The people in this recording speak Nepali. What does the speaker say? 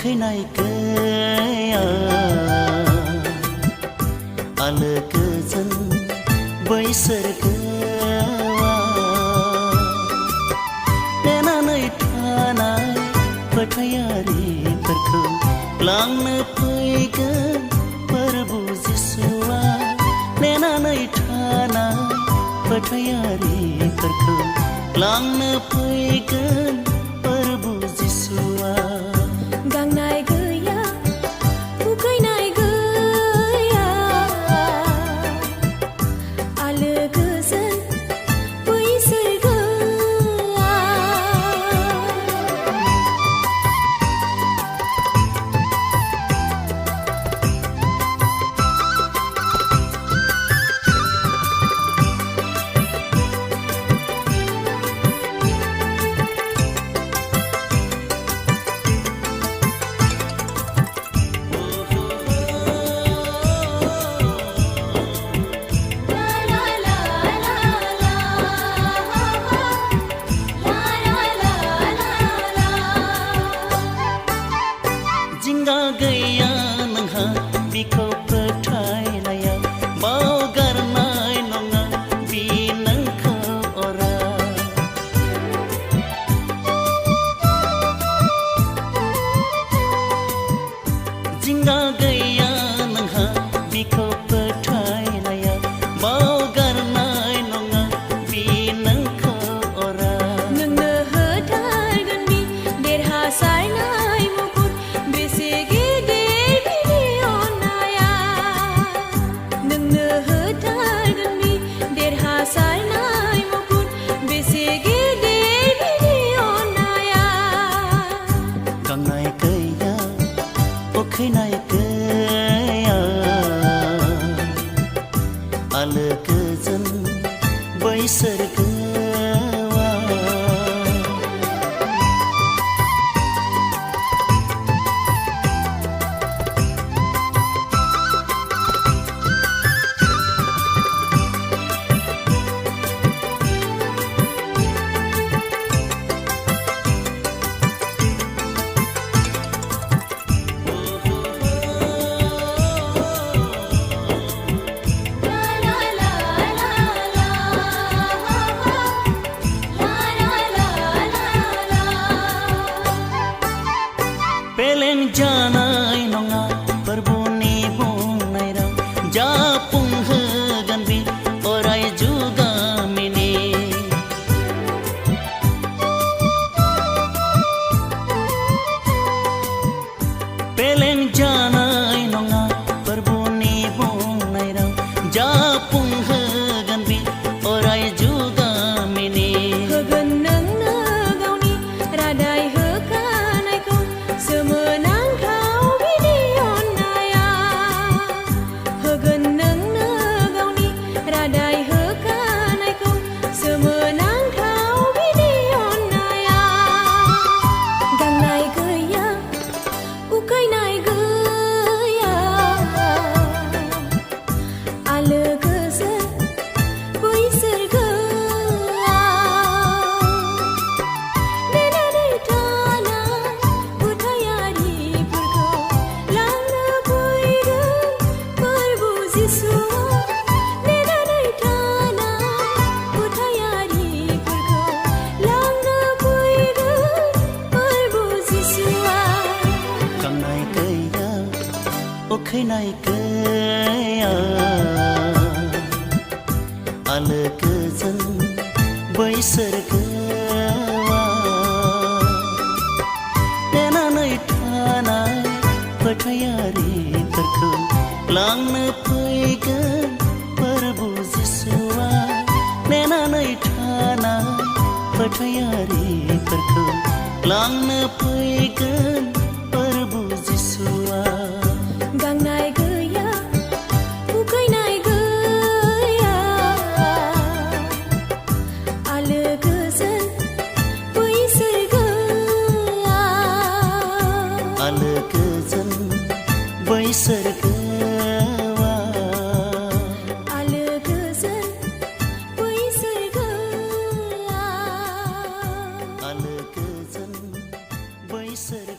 खैनाय गैया आलो गोजोन बैसोर गोवा नेनानै थानाय फोथायारिफोरखौ लांनो फैगोन फोरबु जिसुआ नेनानै थानाय फोथायारिफोरखौ लांनो फैगोन फोरबु जिसुआ गांनाय गैया उखैनाय गैया आलो गोजोन बैसोर गोवा जिंगा गैया नोंहा बिखौ फोथायनाया बावगारनाय नङा बि नोंखौ अरा जिंगा गैया नोंहा बिखौ फोथायनाया बावगारनाय नङा बि नोंखौ अरा नोंनो होथारगोन बि देरहासारनाय मुकुट बेसे गिदिर बिनि अननाया नोंनो होथारगोन बि देरहासारनाय मुकुट बेसे गिदिर बिनि अननाया गांनाय गैया उखैनाय गैया आलो गोजोन बैसोर गोवा पेलें जानाय नङा फोरबुनि बुंनाय राव जाफुंहोगोन बि अराय जुगामिनि पेलें जानाय नङा फोरबुनि बुंनाय राव जाफुंहोगोन बि अराय जुगामिनि होगोन नोंनो गावनि रादाय होखानायखौ सोमोनांथाव बिनि अननाया होगोन नोंनो गावनि रादाय होखानायखौ सोमोनांथाव बिनि अननाया गांनाय गैया उखैनाय गैया आलो गोजोन बैसोर गोवा नेनानै थानाय फोथायारिफोरखौ लांनो फैगोन फोरबु जिसुआ नेनानै थानाय फोथायारिफोरखौ लांनो फैगोन फोरबु जिसुआ गांनाय गैया उखैनाय गैया आलो गोजोन बैसोर गोवा नेनानै थानाय फोथायारिफोरखौ लांनो फैगोन फोरबु जिसुआ नेनानै थानाय फोथायारिफोरखौ लांनो फैगोन फोरबु जिसुआ गांनाय गैया उखैनाय गैया आलो गोजोन बैसोर गोवा आलो गोजोन बैसोर गोवा आलो गोजोन बैसोर गोवा आलो गोजोन बैसोर